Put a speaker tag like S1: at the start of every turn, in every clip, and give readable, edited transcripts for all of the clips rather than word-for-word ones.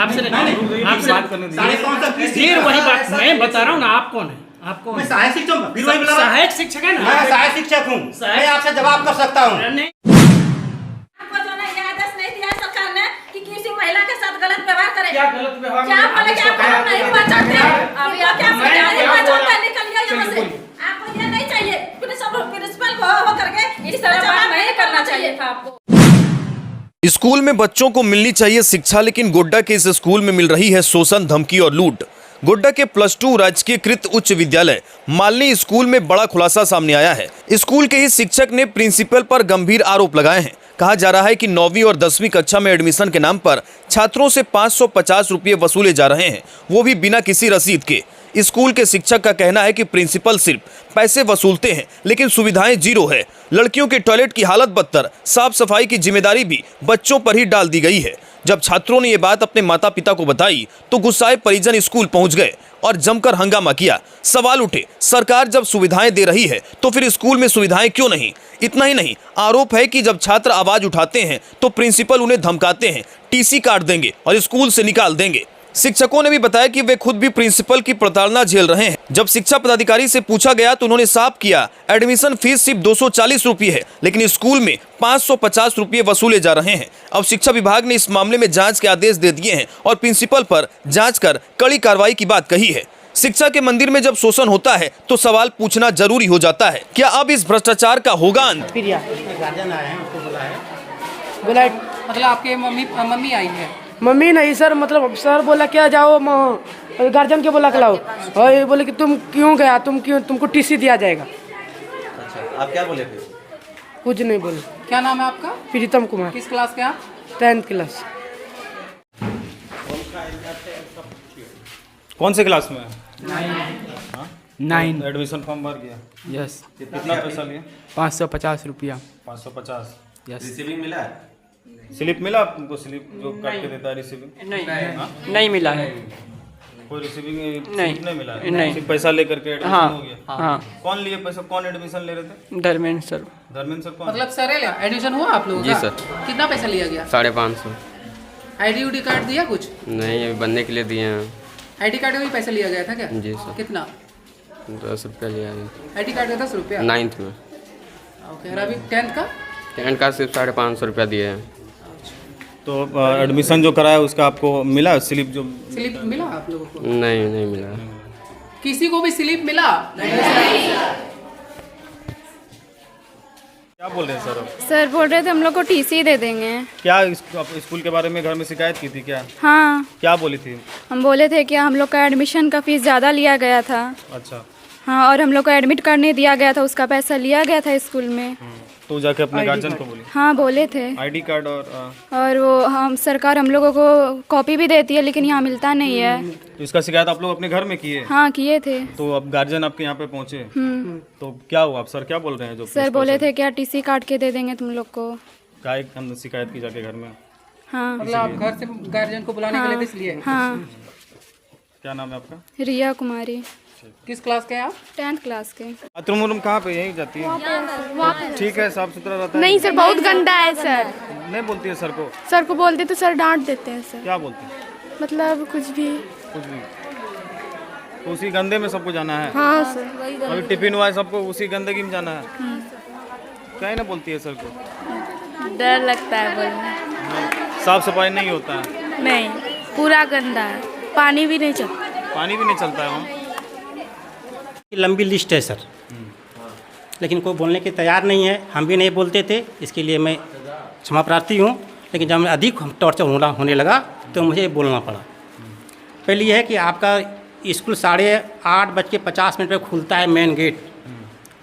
S1: आपसे बात करने दीजिए। फिर वही बात मैं बता रहा हूँ ना, आप कौन है? आप कौन?
S2: मैं सहायक शिक्षक हूँ। फिर वही बोला,
S1: सहायक शिक्षक है ना?
S2: मैं सहायक शिक्षक हूँ, मैं आपसे जवाब कर सकता हूँ।
S3: आपको जो ना ये आदेश नहीं दिया सरकार ने कि किसी महिला के साथ गलत व्यवहार करे।
S1: क्या गलत व्यवहार?
S3: क्या बोले कि आप नहीं बचाते? अभी आप क्या बचाते? निकलिए यहाँ से। आपको ये नहीं चाहिए। प्रिंसिपल को हो करके इस तरह बात नहीं करना चाहिए था आपको।
S4: स्कूल में बच्चों को मिलनी चाहिए शिक्षा, लेकिन गोड्डा के इस स्कूल में मिल रही है शोषण, धमकी और लूट। गोड्डा के +2 राजकीयकृत उच्च विद्यालय मालनी स्कूल में बड़ा खुलासा सामने आया है। स्कूल के ही शिक्षक ने प्रिंसिपल पर गंभीर आरोप लगाए हैं। कहा जा रहा है कि 9वीं और 10वीं कक्षा में एडमिशन के नाम पर छात्रों से 550 रुपये वसूले जा रहे हैं, वो भी बिना किसी रसीद के। स्कूल के शिक्षक का कहना है कि प्रिंसिपल सिर्फ पैसे वसूलते हैं, लेकिन सुविधाएं जीरो है। लड़कियों के टॉयलेट की हालत बदतर, साफ सफाई की जिम्मेदारी भी बच्चों पर ही डाल दी गई है। जब छात्रों ने ये बात अपने माता पिता को बताई तो गुस्साए परिजन स्कूल पहुंच गए और जमकर हंगामा किया। सवाल उठे, सरकार जब सुविधाएं दे रही है तो फिर स्कूल में सुविधाएं क्यों नहीं? इतना ही नहीं, आरोप है कि जब छात्र आवाज उठाते हैं तो प्रिंसिपल उन्हें धमकाते हैं, टीसी काट देंगे और स्कूल से निकाल देंगे। शिक्षकों ने भी बताया कि वे खुद भी प्रिंसिपल की प्रताड़ना झेल रहे हैं। जब शिक्षा पदाधिकारी से पूछा गया तो उन्होंने साफ किया, एडमिशन फीस सिर्फ 240 रुपये है, लेकिन स्कूल में 550 रुपये वसूले जा रहे हैं। अब शिक्षा विभाग ने इस मामले में जांच के आदेश दे दिए हैं और प्रिंसिपल पर जांच कर कड़ी कार्रवाई की बात कही है। शिक्षा के मंदिर में जब शोषण होता है तो सवाल पूछना जरूरी हो जाता है, क्या अब इस भ्रष्टाचार का होगा अंत?
S2: गार्जियन आए हैं, उसको बुलाया।
S5: बोला
S6: मतलब आपके मम्मी आई है?
S5: मम्मी नहीं सर, मतलब सर बोला क्या जाओ गार्जियन के बोला खिलाओ, और ये बोले कि तुम क्यों गया, तुमको टीसी दिया जाएगा।
S7: अच्छा, आप क्या बोले फिर?
S5: कुछ नहीं बोले।
S6: क्या नाम है आपका?
S5: प्रीतम कुमार।
S6: किस क्लास के आप?
S5: 10th class.
S7: कौन से क्लास में?
S8: 9।
S7: एडमिशन फॉर्म भर गया?
S8: यस।
S7: कितना पैसा लिया?
S8: 550 रुपया।
S7: 550।
S8: यस।
S7: रिसीविंग मिला है? स्लिप मिला आपको? स्लिप जो काट के देता है रिसीविंग?
S8: नहीं मिला है।
S7: कोई रिसीविंग
S8: नहीं।
S7: नहीं मिला है?
S8: नहीं।
S7: सिर्फ पैसा लेकर के एडमिशन
S8: हाँ
S7: हो गया?
S8: हाँ।
S7: कौन लिए पैसा? कौन एडमिशन ले रहे थे?
S8: धर्मेंद्र सर।
S7: धर्मेंद्र सर कौन?
S6: मतलब सर एडमिशन हुआ आप लोगों का?
S9: जी सर।
S6: कितना पैसा लिया गया?
S9: 550।
S6: आईडी कार्ड दिया कुछ?
S9: नहीं, अभी बनने के लिए दिए हैं।
S6: आईडी कार्ड में भी पैसा लिया गया था क्या?
S9: जी सर।
S6: कितना?
S9: 10 रुपया लिया है।
S6: आईडी कार्ड का 10 रुपया?
S9: 9th में।
S6: ओके, और अभी 10th का?
S9: 10th का सिर्फ 550 रुपया दिए हैं।
S7: तो एडमिशन जो कराया उसका आपको मिला स्लिप? जो
S6: स्लिप मिला आप लोगों को?
S9: नहीं मिला।
S6: किसी को भी स्लिप मिला?
S7: क्या बोल रहे हैं सर?
S10: सर बोल रहे थे हम लोग को टीसी दे देंगे।
S7: क्या स्कूल के बारे में घर में शिकायत की थी क्या?
S10: हाँ,
S7: क्या बोली थी?
S10: हम बोले थे कि हम लोग का एडमिशन का फीस ज़्यादा लिया गया था।
S7: अच्छा।
S10: हाँ, और हम लोग को एडमिट कार्ड नहीं दिया गया था, उसका पैसा लिया गया था स्कूल में।
S7: तो जाके अपने गार्जियन को बोली?
S10: हाँ बोले थे।
S7: आईडी कार्ड
S10: और वो हम सरकार हम लोगों को कॉपी भी देती है, लेकिन यहाँ मिलता नहीं है।
S7: तो इसका शिकायत आप लोग अपने घर में किए?
S10: हाँ किए थे।
S7: तो अब गार्जियन आपके यहाँ पे पहुँचे, तो क्या हुआ? आप सर क्या बोल रहे हैं? जो
S10: सर बोले थे क्या टीसी काट के दे देंगे तुम लोग को।
S7: क्या हम शिकायत की जाके घर में?
S10: हाँ।
S6: मतलब आप घर से गार्जियन को बुलाने के लिए इसलिए?
S10: हाँ।
S7: क्या नाम है आपका?
S10: रिया कुमारी।
S6: किस क्लास के हैं आप?
S10: 10th क्लास के।
S7: बाथरूम कहाँ पे? यहीं जाती है? ठीक है, साफ सुथरा रहता है?
S10: नहीं सर, बहुत गंदा है सर।
S7: नहीं बोलती है सर को?
S10: सर को बोलते तो सर डांट देते हैं सर।
S7: क्या बोलते हैं?
S10: मतलब कुछ भी।
S7: तो उसी गंदे में सबको जाना है?
S10: हाँ सर।
S7: अभी टिफिन हुआ है, सबको उसी गंदगी में जाना है? क्या ही ना बोलती है सर को?
S10: डर लगता है बोलने।
S7: साफ सफाई नहीं होता है?
S10: नहीं, पूरा गंदा है, पानी भी नहीं चलता।
S7: पानी भी नहीं चलता है वहाँ?
S2: लंबी लिस्ट है सर, लेकिन कोई बोलने के तैयार नहीं है। हम भी नहीं बोलते थे, इसके लिए मैं क्षमा प्रार्थी हूँ। लेकिन जब अधिक टॉर्चर होने लगा तो मुझे बोलना पड़ा। पहले यह है कि आपका स्कूल 8:50 पर खुलता है, मेन गेट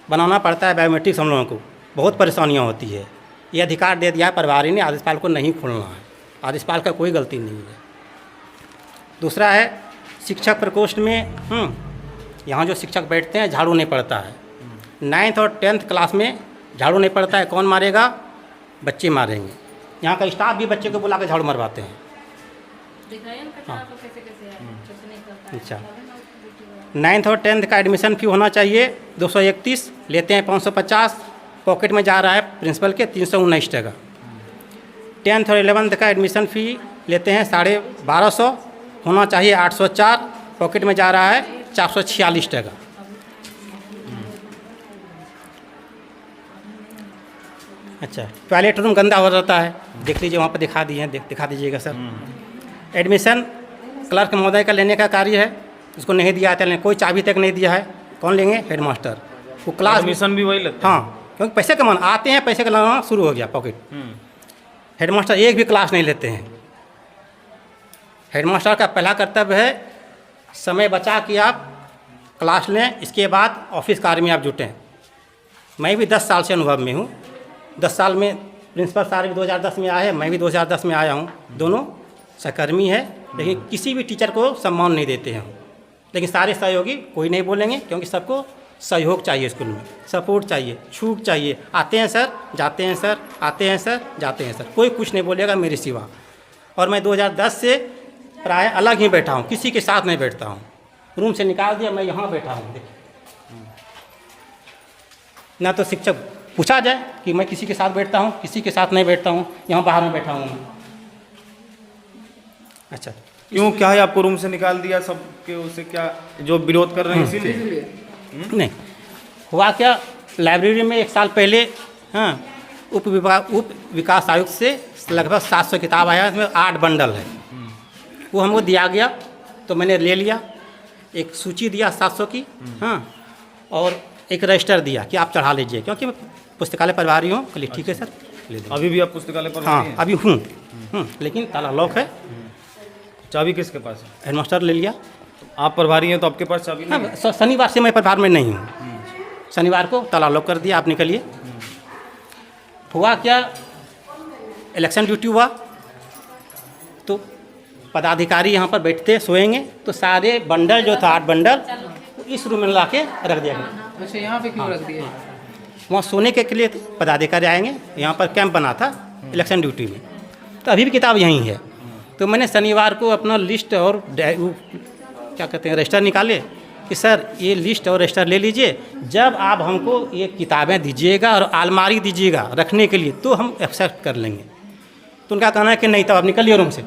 S2: बनाना पड़ता है बायोमेट्रिक्स हम लोगों को, बहुत परेशानियाँ होती है। ये अधिकार दे दिया है प्रभारी ने, आदेशपाल को नहीं खोलना है। आदेशपाल का कोई गलती नहीं है। दूसरा है शिक्षक प्रकोष्ठ में यहाँ जो शिक्षक बैठते हैं झाड़ू नहीं पड़ता है। 9th और 10th क्लास में झाड़ू नहीं पड़ता है। कौन मारेगा? बच्चे मारेंगे। यहाँ का स्टाफ भी बच्चे को बुला के झाड़ू मरवाते हैं। हाँ। अच्छा, 9th और 10th का एडमिशन फ़ी होना चाहिए 231, लेते हैं 550, पॉकेट में जा रहा है प्रिंसिपल के 319 टका। 10th और 11th का एडमिशन फ़ी लेते हैं 1250, होना चाहिए 804, पॉकेट में जा रहा है 446 टका। अच्छा, टॉयलेट रूम गंदा हो रहता है, देख लीजिए वहाँ पर दिखा दिए हैं, दिखा दीजिएगा सर। एडमिशन क्लर्क महोदय का लेने का कार्य है, उसको नहीं दिया था, कोई चाबी तक नहीं दिया है। कौन लेंगे? हेडमास्टर। वो क्लास
S7: एडमिशन भी वही लगता है।
S2: हाँ, क्योंकि पैसे कमाना आते हैं, पैसे कमाना शुरू हो गया पॉकेट। हेडमास्टर एक भी क्लास नहीं लेते हैं। हेडमास्टर का पहला कर्तव्य है समय बचा कि आप क्लास लें, इसके बाद ऑफिस कार्य में आप जुटें। मैं भी 10 साल से अनुभव में हूँ। 10 साल में प्रिंसिपल साहब भी 2010 में आए हैं, मैं भी 2010 में आया हूँ। दोनों सहकर्मी है, लेकिन किसी भी टीचर को सम्मान नहीं देते हैं। लेकिन सारे सहयोगी कोई नहीं बोलेंगे, क्योंकि सबको सहयोग चाहिए, स्कूल में सपोर्ट चाहिए, छूट चाहिए। आते हैं सर, जाते हैं सर, आते हैं सर, जाते हैं सर, कोई कुछ नहीं बोलेगा मेरे सिवा। और मैं 2010 से प्राय अलग ही बैठा हूँ, किसी के साथ नहीं बैठता हूँ। रूम से निकाल दिया, मैं यहाँ बैठा हूँ। देखिए, ना तो शिक्षक पूछा जाए कि मैं किसी के साथ बैठता हूँ, किसी के साथ नहीं बैठता हूँ, यहाँ बाहर में बैठा हूँ मैं। अच्छा,
S7: क्यों, क्या है आपको रूम से निकाल दिया सब के? उससे क्या जो विरोध कर रहे हैं इसीलिए?
S2: नहीं हुआ क्या, लाइब्रेरी में 1 साल पहले उप विकास आयुक्त से लगभग 700 किताब आया, इसमें 8 बंडल है। वो हमको दिया गया तो मैंने ले लिया। एक सूची दिया 700 की, और एक रजिस्टर दिया कि आप चढ़ा लीजिए, क्योंकि मैं पुस्तकालय प्रभारी हूँ। चलिए ठीक है सर, ले दीजिए।
S7: अभी भी आप पुस्तकालय प्रभारी हैं?
S2: अभी हूँ, लेकिन ताला लॉक है।
S7: चाबी किसके पास है?
S2: हेडमास्टर ले लिया।
S7: आप प्रभारी हैं तो आपके पास चाबी नहीं है?
S2: शनिवार से मैं प्रभार में नहीं हूँ। शनिवार को ताला लॉक कर दिया, आप निकलिए। हुआ क्या, इलेक्शन ड्यूटी हुआ तो पदाधिकारी यहाँ पर बैठते सोएंगे, तो सारे बंडल जो था 8 बंडल इस रूम में ला के रख दिया गया।
S6: अच्छा, यहाँ पे क्यों रख दिए?
S2: वहाँ सोने के लिए थे, पदाधिकारी आएंगे। यहाँ पर कैंप बना था इलेक्शन ड्यूटी में, तो अभी भी किताब यहीं है। तो मैंने शनिवार को अपना लिस्ट और क्या कहते हैं रजिस्टर निकाले कि सर ये लिस्ट और रजिस्टर ले लीजिए, जब आप हमको ये किताबें दीजिएगा और अलमारी दीजिएगा रखने के लिए तो हम एक्सेप्ट कर लेंगे। तो उनका कहना है कि नहीं, तब आप निकलिए रूम से।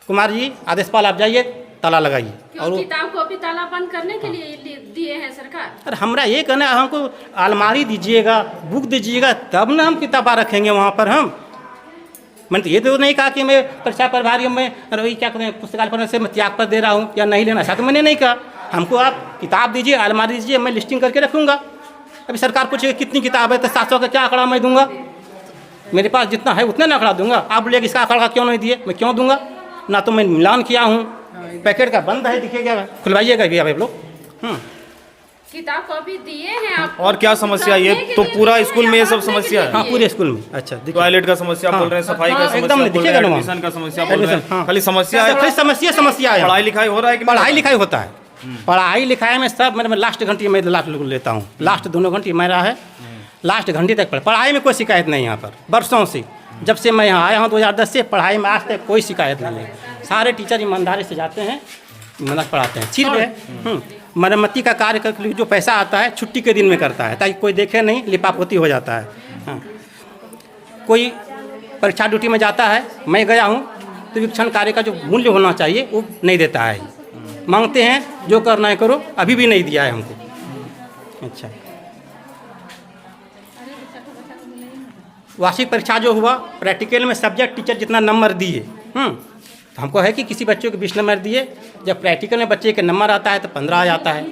S2: कुमार जी, आदेशपाल आप जाइए, ताला लगाइए। और
S3: किताब कॉपी ताला बंद करने के लिए दिए हैं सरकार।
S2: अरे हमरा ये कहना है, हमको अलमारी दीजिएगा, बुक दीजिएगा, तब ना हम किताबें रखेंगे वहाँ पर। मैंने तो ये तो नहीं कहा कि मैं परीक्षा प्रभारी में वही क्या कहते हैं पुस्तकालय पर से मैं त्याग पर दे रहा हूँ या नहीं लेना, ऐसा तो मैंने नहीं कहा। हमको आप किताब दीजिए, अलमारी दीजिए, मैं लिस्टिंग करके रखूँगा। अभी सरकार पूछेगी कितनी किताब है, तो 700 का क्या आंकड़ा मैं दूंगा? मेरे पास जितना है उतना ना आंकड़ा दूंगा। आप बोलिए इसका आंकड़ा क्यों नहीं दिए, मैं क्यों दूंगा? ना तो मैं मिलान किया हूँ, पैकेट का बंद है, दिखेगा, खुलवाइएगा भी आप लोग।
S3: किताब कॉपी दिए हैं आप।
S7: और क्या समस्या? ये तो पूरा स्कूल में ये सब समस्या है?
S2: हाँ, पूरे स्कूल में। अच्छा,
S7: टॉयलेट का समस्या बोल रहे हैं, सफाई का समस्या बोल रहे हैं, एडमिशन का समस्या बोल रहे हैं। खाली समस्या है,
S2: समस्या है।
S7: पढ़ाई लिखाई हो रहा है कि
S2: पढ़ाई लिखाई होता है। पढ़ाई लिखाई में सब मैं लास्ट घंटी में लेता हूँ। लास्ट दोनों घंटी मेरा है, लास्ट घंटी तक पढ़ाई में कोई शिकायत नहीं। यहाँ पर वर्षों से, जब से मैं यहाँ आया हूँ 2010 से, पढ़ाई में आज तक कोई शिकायत नहीं है। सारे टीचर ईमानदारी से जाते हैं, मेहनत पढ़ाते हैं। सिर्फ मरम्मती का कार्य कर जो पैसा आता है छुट्टी के दिन में करता है, ताकि कोई देखे नहीं, लिपापोती हो जाता है। हाँ, कोई परीक्षा ड्यूटी में जाता है, मैं गया हूँ, तो विक्षण कार्य का जो मूल्य होना चाहिए वो नहीं देता है। मांगते हैं जो करना है करो, अभी भी नहीं दिया है हमको। अच्छा, वार्षिक परीक्षा जो हुआ, प्रैक्टिकल में सब्जेक्ट टीचर जितना नंबर दिए, तो हमको है कि किसी बच्चों को 20 नंबर दिए, जब प्रैक्टिकल में बच्चे के नंबर आता है तो 15 आ जाता है,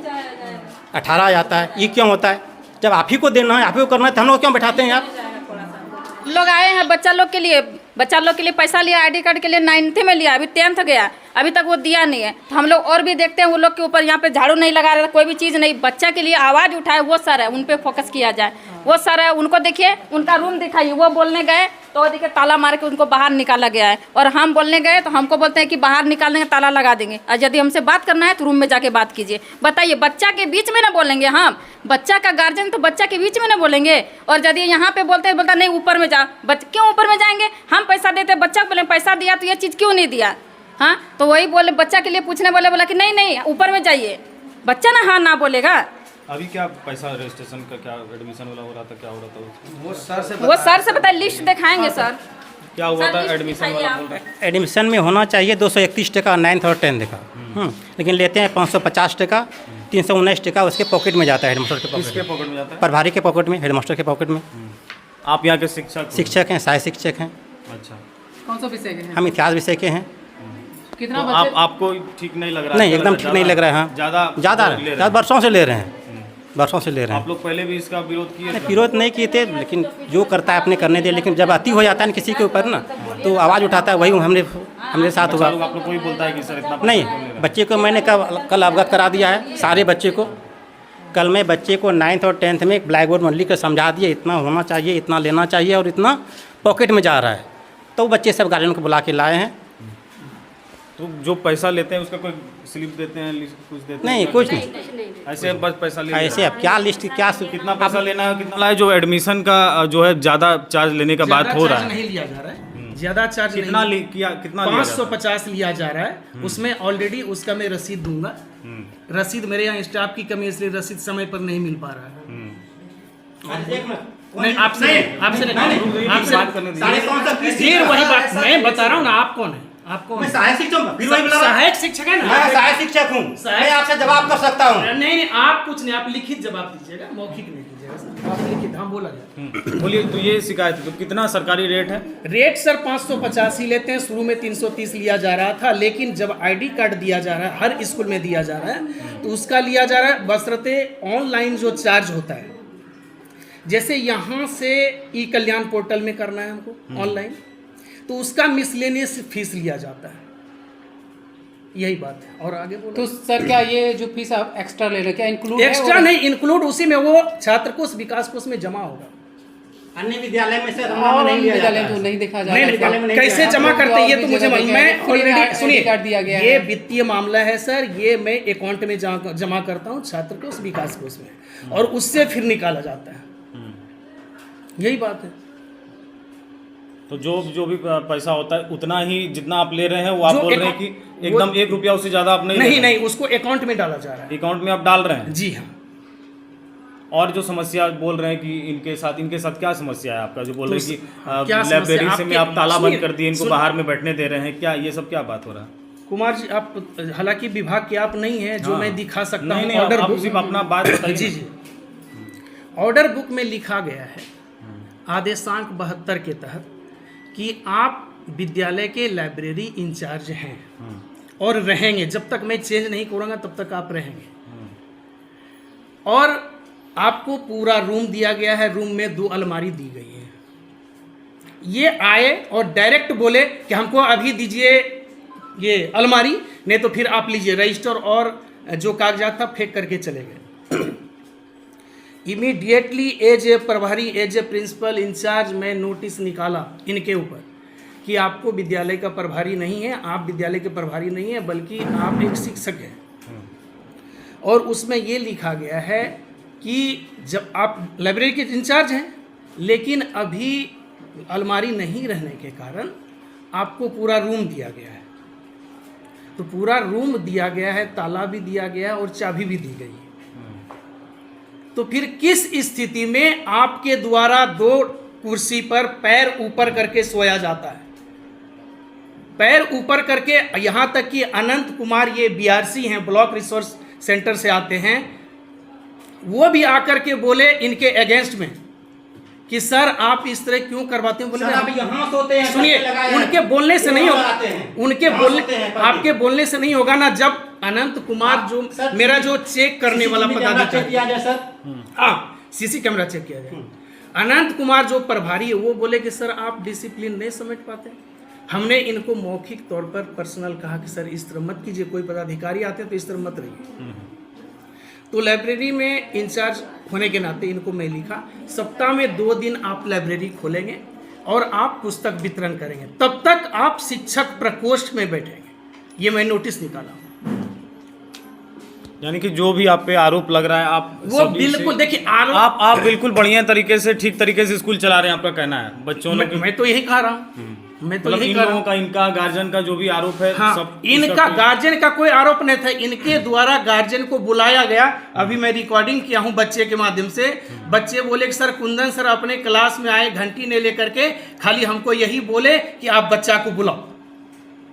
S2: 18 आ जाता है। ये क्यों होता है? जब आप ही को देना है, आप ही को करना है, तो हम लोग क्यों बैठाते हैं? आप
S3: लोग आए हैं बच्चा लोग के लिए पैसा लिया, आईडी कार्ड के लिए 9th में लिया, अभी 10th गया, अभी तक वो दिया नहीं है। तो हम लोग और भी देखते हैं, वो लोग के ऊपर यहाँ पे झाड़ू नहीं लगा रहे, कोई भी चीज़ नहीं। बच्चा के लिए आवाज़ उठाए, वो सर है, उन पे फोकस किया जाए। वो सर है, उनको देखिए, उनका रूम दिखाइए। वो बोलने गए तो देखिए ताला मार के उनको बाहर निकाला गया है, और हम बोलने गए तो हमको बोलते हैं कि बाहर निकालने का ताला लगा देंगे, और यदि हमसे बात करना है तो रूम में जाके बात कीजिए। बताइए, बच्चा के बीच में ना बोलेंगे हम? बच्चा का गार्जियन तो बच्चा के बीच में ना बोलेंगे? और यदि यहाँ पे बोलते नहीं ऊपर में जा, क्यों ऊपर में जाएंगे? हम पैसा देते, बच्चा बोले पैसा दिया तो ये चीज़ क्यों नहीं दिया? हाँ, तो वही बोले, बच्चा के लिए पूछने बोला कि नहीं ऊपर में जाइए। बच्चा ना हाँ ना बोलेगा।
S7: अभी क्या पैसा रजिस्ट्रेशन का क्या एडमिशन वाला हो रहा था, क्या हो रहा था?
S3: वो सर से बताइए, लिस्ट दिखाएंगे सर।
S7: क्या हुआ
S3: सर,
S7: था
S3: लिस्ट
S7: एडमिशन
S3: दिखाइए
S7: वाला
S3: आप।
S7: बोल रहा है?
S2: एडमिशन में होना चाहिए 231 टका 9th और 10th का, लेकिन लेते हैं 550 टका, 319 टका उसके पॉकेट में जाता है, हेडमास्टर के पॉकेट
S7: किसके
S2: में,
S7: पॉकेट में जाता है?
S2: प्रभारी के पॉकेट में, हेडमास्टर के पॉकेट में।
S7: आप यहाँ के शिक्षक हो?
S2: शिक्षक हैं, सहायक शिक्षक हैं,
S7: अच्छा,
S6: कौन सा विषय के हैं?
S2: हम इतिहास विषय के हैं।
S6: कितना
S7: तो
S6: बच्चे?
S7: आपको ठीक नहीं लग रहा है?
S2: नहीं, एकदम ठीक नहीं लग रहा है। हाँ,
S7: ज़्यादा
S2: ज़्यादा
S7: ले रहे
S2: ज़्यादा
S7: हैं।
S2: वर्षों से ले रहे हैं, वर्षों से ले रहे हैं।
S7: आप लोग पहले भी इसका विरोध किए
S2: नहीं,
S7: थे?
S2: विरोध नहीं किए थे, लेकिन जो करता है अपने करने दे, लेकिन जब अति हो जाता है ना किसी के ऊपर ना, तो आवाज़ उठाता है, वही हमने साथ हुआ।
S7: आप लोग कोई बोलता है कि सर इतना
S2: नहीं, बच्चे को मैंने कल अवगत करा दिया है, सारे बच्चे को। कल मैं बच्चे को 9th और 10th में ब्लैक बोर्ड में लिख कर समझा दिया, इतना होना चाहिए, इतना लेना चाहिए और इतना पॉकेट में जा रहा है। तो बच्चे सब गार्जियन को बुला के लाए हैं।
S7: तो जो पैसा लेते हैं उसका कोई स्लिप देते हैं, कुछ देते हैं?
S2: नहीं, कुछ नहीं,
S7: ऐसे बस पैसा ले
S2: ऐसे अब क्या लिस्ट क्या
S7: कितना पैसा लेना है, कितना है? जो एडमिशन का जो है ज़्यादा चार्ज लेने का बात हो रहा है,
S1: नहीं लिया जा रहा है, ज्यादा चार्ज
S7: कितना
S1: नहीं,
S7: कितना लिया जाता है?
S1: 550 लिया जा रहा है। उसमें ऑलरेडी उसका मैं रसीद दूंगा। रसीद मेरे यहाँ स्टाफ की कमी है, इसलिए रसीद समय पर नहीं मिल पा रहा है। नहीं, आपसे
S7: बात करने दीजिए।
S1: फिर वही बात मैं बता रहा हूँ ना, आप कौन है? आप कौन है?
S2: सहायक शिक्षक, फिर वही बुला रहा हूं।
S1: सहायक शिक्षक है ना?
S2: मैं सहायक शिक्षक हूँ, मैं आपसे जवाब कर सकता हूँ।
S1: नहीं नहीं, आप कुछ नहीं, आप लिखित जवाब दीजिएगा, मौखिक नहीं दीजिएगा सर। आप लिखित, हम बोला जाए।
S7: बोलिए, तो ये शिकायत है, तो कितना सरकारी रेट है?
S1: रेट सर 550 ही लेते हैं। शुरू में 330 लिया जा रहा था, लेकिन जब आईडी कार्ड दिया जा रहा है, हर स्कूल में दिया जा रहा है, तो उसका लिया जा रहा है बशर्ते ऑनलाइन जो चार्ज होता है। जैसे यहाँ से ई कल्याण पोर्टल में करना है हमको ऑनलाइन, तो उसका मिसलेनियस फीस लिया जाता है। यही बात है। और आगे बोलो।
S6: तो सर क्या ये जो फीस आप एक्स्ट्रा ले रहे हैं, क्या इंक्लूड है?
S1: एक्स्ट्रा नहीं, इंक्लूड उसी में वो छात्र कोष विकास कोष में जमा होगा।
S2: अन्य विद्यालय में से
S6: और विद्यालय तो नहीं देखा जा
S1: नहीं
S6: रहा है।
S1: नहीं, कैसे जमा करते हैं ये तो मुझे मालूम। मैं ऑलरेडी
S6: कार्ड दिया गया
S1: सुनिए, ये
S6: है।
S1: वित्तीय मामला है सर। ये मैं अकाउंट में जमा करता हूँ छात्र कोष विकास कोष में, और उससे फिर निकाला जाता है। यही बात है।
S7: तो जो भी पैसा होता है उतना ही जितना आप ले रहे हैं, वो आप
S1: जो
S7: बोल रहे हैं कि एकदम 1 रुपया उससे ज़्यादा आप
S1: नहीं नहीं, उसको अकाउंट में डाला जा रहा है।
S7: अकाउंट में आप डाल रहे हैं?
S1: जी हाँ।
S7: और जो समस्या बोल रहे हैं कि इनके साथ क्या समस्या है आपका? जो बोल रहे हैं कि
S1: क्या समस्या?
S7: लाइब्रेरी से में आप ताला बंद
S1: सुनिए,
S7: कर दिए, इनको बाहर में बैठने दे रहे हैं, क्या ये सब क्या बात हो रहा है?
S1: कुमार जी, आप हालांकि विभाग के आप नहीं है जो
S7: हाँ।
S1: मैं दिखा सकता
S7: नहीं
S1: हूँ।
S7: नहीं,
S1: ऑर्डर
S7: आप
S1: बुक
S7: सिर्फ अपना बात बताइए।
S1: जी जी, ऑर्डर बुक में लिखा गया है आदेशांक 72 के तहत कि आप विद्यालय के लाइब्रेरी इंचार्ज हैं और रहेंगे। जब तक मैं चेंज नहीं करूँगा तब तक आप रहेंगे। और आपको पूरा रूम दिया गया है, रूम में 2 अलमारी दी गई है। ये आए और डायरेक्ट बोले कि हमको अभी दीजिए ये अलमारी, नहीं तो फिर आप लीजिए रजिस्टर और जो कागजात था फेंक करके चले गए। इमीडिएटली एज ए प्रभारी, एज ए प्रिंसिपल इंचार्ज, मैं नोटिस निकाला इनके ऊपर कि आपको विद्यालय का प्रभारी नहीं है, आप विद्यालय के प्रभारी नहीं है, बल्कि आप एक शिक्षक हैं। और उसमें ये लिखा गया है कि जब आप लाइब्रेरी के इंचार्ज हैं, लेकिन अभी अलमारी नहीं रहने के कारण आपको पूरा रूम दिया गया है। तो पूरा रूम दिया गया है, ताला भी दिया गया है और चाबी भी दी गई है। तो फिर किस स्थिति में आपके द्वारा 2 कुर्सी पर पैर ऊपर करके सोया जाता है? पैर ऊपर करके, यहाँ तक कि अनंत कुमार, ये बीआरसी हैं, ब्लॉक रिसोर्स सेंटर से आते हैं, वो भी आकर के बोले इनके अगेंस्ट में कि सर आप इस तरह क्यों करवाते हैं। बोले
S2: सर, आप यहाँ सोते हैं,
S1: सुनिए,
S2: घर पे लगाए हैं,
S1: उनके बोलने से नहीं होगा, उनके बोलने,
S2: हैं,
S1: आपके बोलने से नहीं होगा ना। जब अनंत कुमार जो मेरा जो चेक करने वाला पदाधिकारी,
S2: किया जाए सर,
S1: हाँ सीसी कैमरा चेक किया जाए, अनंत कुमार जो प्रभारी है वो बोले कि सर आप डिसिप्लिन नहीं समझ पाते। हमने इनको मौखिक तौर पर पर्सनल कहा कि सर इस तरह मत कीजिए, कोई पदाधिकारी आते हैं तो इस तरह मत रहिए। तो लाइब्रेरी में इंचार्ज होने के नाते इनको मैं लिखा, सप्ताह में 2 दिन आप लाइब्रेरी खोलेंगे और आप पुस्तक वितरण करेंगे, तब तक आप शिक्षक प्रकोष्ठ में बैठेंगे। ये मैं नोटिस निकाला।
S7: यानी कि जो भी आप पे आरोप लग रहा है, आप
S1: वो बिल्कुल देखिए, आरोप
S7: आप बिल्कुल बढ़िया तरीके से, ठीक तरीके से स्कूल चला रहे हैं, आपका कहना है। बच्चों लोग
S1: मैं तो यही कह रहा हूँ, मैं तो
S7: मतलब
S1: यही
S7: इन
S1: कर रहा
S7: लोगों
S1: हूँ।
S7: का, इनका गार्जियन का जो भी आरोप है,
S1: हाँ,
S7: सब
S1: इनका गार्जियन का कोई आरोप नहीं था, इनके द्वारा गार्जियन को बुलाया गया। अभी मैं रिकॉर्डिंग किया हूँ बच्चे के माध्यम से। बच्चे बोले कि सर कुंदन सर अपने क्लास में आए घंटी ने लेकर के, खाली हमको यही बोले कि आप बच्चा को बुलाओ,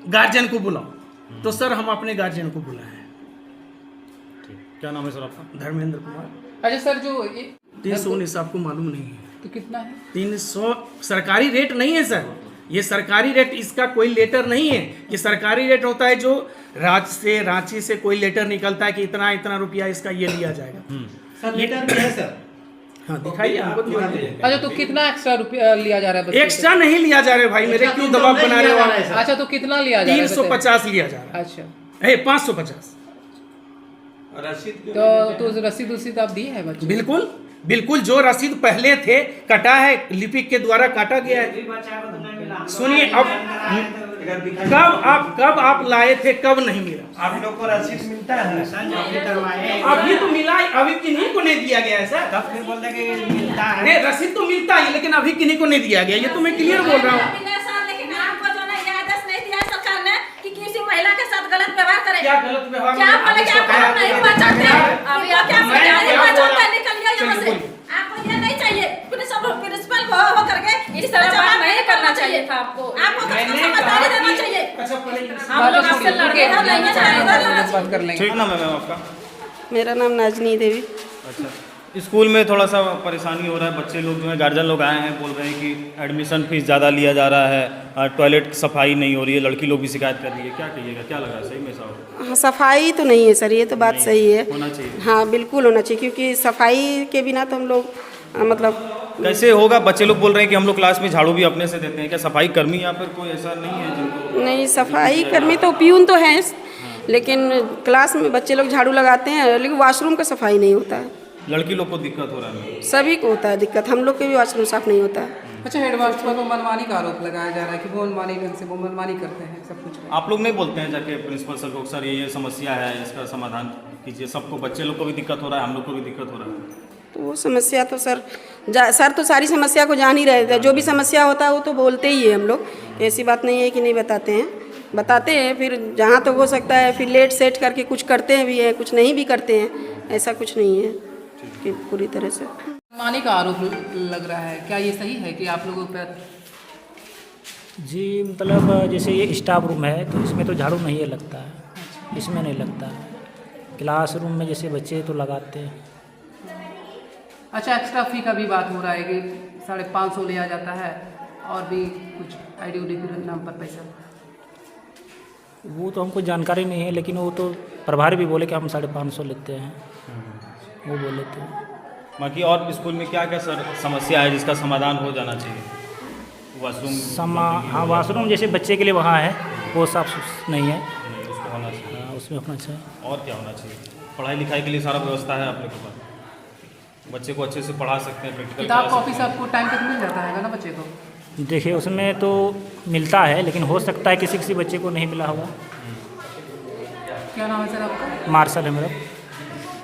S1: गार्जियन को बुलाओ। तो सर हम अपने गार्जियन को बुलाए हैं।
S7: क्या नाम है सर आपका?
S1: धर्मेंद्र कुमार।
S6: अच्छा सर, जो
S1: 319 आपको मालूम नहीं है?
S6: तो कितना है?
S1: 300 सरकारी रेट नहीं है सर, ये सरकारी रेट, इसका कोई लेटर नहीं है। ये सरकारी रेट होता है जो राज्य से, रांची से कोई लेटर निकलता है कि इतना इतना रुपया इसका ये लिया जाएगा।
S2: सर लेटर भी है सर।
S1: हाँ दिखाइए हमको तो दिखाइए।
S6: अच्छा, तो कितना एक्स्ट्रा रुपया लिया जा रहा है बच्चे
S1: एक्स्ट्रा नहीं लिया जा रहे भाई, मेरे क्यों दबाव बना रहे हो आप?
S6: से? अच्छा, तो कितना लिया जा रहा है?
S1: 350 लिया जा रहा
S6: अच्छा,
S1: है, 550।
S6: तो रसीद उसीद आप दिए हैं बच्चे?
S1: बिल्कुल बिल्कुल, जो रसीद पहले थे कटा है, लिपिक के द्वारा काटा गया है। सुनिए, अब कब आप लाए थे, कब नहीं मिला?
S2: आप लोग को रसीद मिलता है?
S1: अभी तो मिला, अभी किन्हीं को नहीं दिया गया है सर।
S2: तब फिर बोलते कि मिलता है।
S1: नहीं, रसीद तो मिलता है, लेकिन अभी किन्हीं को नहीं दिया गया, ये तो मैं क्लियर बोल रहा हूँ।
S3: लेकिन आपको जो ना ये आदेश नहीं दिया सरकार ने कि किसी महिला के साथ गलत व्यवहार करें।
S1: क्या गलत व्यवहार?
S3: क्या बोले कि आप नहीं पहचानते? अभी आप क्या पहचानते? निकल गया यहाँ से। आपको ये नहीं चाहिए, प्रिंसिपल हो करके इस तरह जवाब नहीं करना चाहिए था आपको। आपको समझदारी देना चाहिए। हम लोग आपसे लड़के नहीं चाहिए।
S6: बात कर लेंगे।
S7: ठीक नाम है मैम आपका?
S5: मेरा नाम नाजनी देवी।
S7: अच्छा, स्कूल में थोड़ा सा परेशानी हो रहा है, बच्चे लोग जो है, गार्जियन लोग आए हैं, बोल रहे हैं कि एडमिशन फीस ज़्यादा लिया जा रहा है, टॉयलेट सफाई नहीं हो रही है, लड़की लोग भी शिकायत कर रही है। क्या कहिएगा, क्या लगा सही में साहब?
S5: हाँ, सफाई तो नहीं है सर, ये तो बात सही है।
S7: होना चाहिए।
S5: हाँ बिल्कुल होना चाहिए, क्योंकि सफाई के बिना तो हम लोग मतलब
S7: कैसे होगा? बच्चे लोग बोल रहे हैं कि हम लोग क्लास में झाड़ू भी अपने से देते हैं। क्या सफाई कर्मी या फिर कोई ऐसा नहीं है जिनको?
S5: नहीं, सफाई कर्मी तो प्यून तो हैं, लेकिन क्लास में बच्चे लोग झाड़ू लगाते हैं, लेकिन वॉशरूम का सफाई नहीं होता है।
S7: लड़की लोग को दिक्कत हो रहा है?
S5: सभी को होता है दिक्कत, हम लोग के भी वॉशरूम साफ नहीं होता है।
S6: अच्छा, हेडमास्टर पर मनमानी का आरोप लगाया जा रहा है कि वो मनमानी ढंग से वो मनमानी करते हैं सब कुछ।
S7: आप लोग नहीं बोलते हैं जाके प्रिंसिपल सर को, सर ये समस्या है, इसका समाधान कीजिए? सबको, बच्चे लोग को भी दिक्कत हो रहा है, हम लोग को भी दिक्कत हो रहा है।
S5: तो वो समस्या तो सर तो सारी समस्या को जान ही रहे थे। जो भी समस्या होता है वो तो बोलते ही है हम लोग, ऐसी बात नहीं है कि नहीं बताते हैं, बताते हैं। फिर जहाँ तक हो सकता है फिर लेट सेट करके कुछ करते हैं भी हैं, कुछ नहीं भी करते हैं, ऐसा कुछ नहीं है कि पूरी तरह से।
S6: मनमानी का आरोप लग रहा है, क्या ये सही है कि आप लोगों पर?
S11: जी मतलब जैसे ये स्टाफ रूम है तो इसमें तो झाड़ू नहीं लगता है, इसमें नहीं लगता है। क्लासरूम में जैसे बच्चे तो लगाते हैं।
S6: अच्छा, एक्स्ट्रा फी का भी बात हो रहा है कि 550 लिया जाता है और भी कुछ आईडी उडी के नाम पर पैसा।
S11: वो तो हमको जानकारी नहीं है, लेकिन वो तो प्रभारी भी बोले कि हम 550 लेते हैं, वो बोले थे।
S7: बाकी और स्कूल में क्या क्या सर समस्या है जिसका समाधान हो जाना चाहिए? वॉशरूम
S11: हाँ, वॉशरूम जैसे बच्चे के लिए वहाँ है, वो साफ नहीं है,
S7: उसको होना चाहिए।
S11: हाँ, उसमें होना चाहिए।
S7: और क्या होना चाहिए? पढ़ाई लिखाई के लिए सारा व्यवस्था है आप लोग के पास, बच्चे को अच्छे से पढ़ा सकते हैं, प्रैक्टिकल
S6: किताब कॉपी से आपको टाइम तक मिल जाता है ना बच्चे को?
S11: देखिए उसमें तो मिलता है, लेकिन हो सकता है किसी किसी बच्चे को नहीं मिला होगा।
S6: क्या नाम है सर आपका?
S11: मार्शल है मेरा।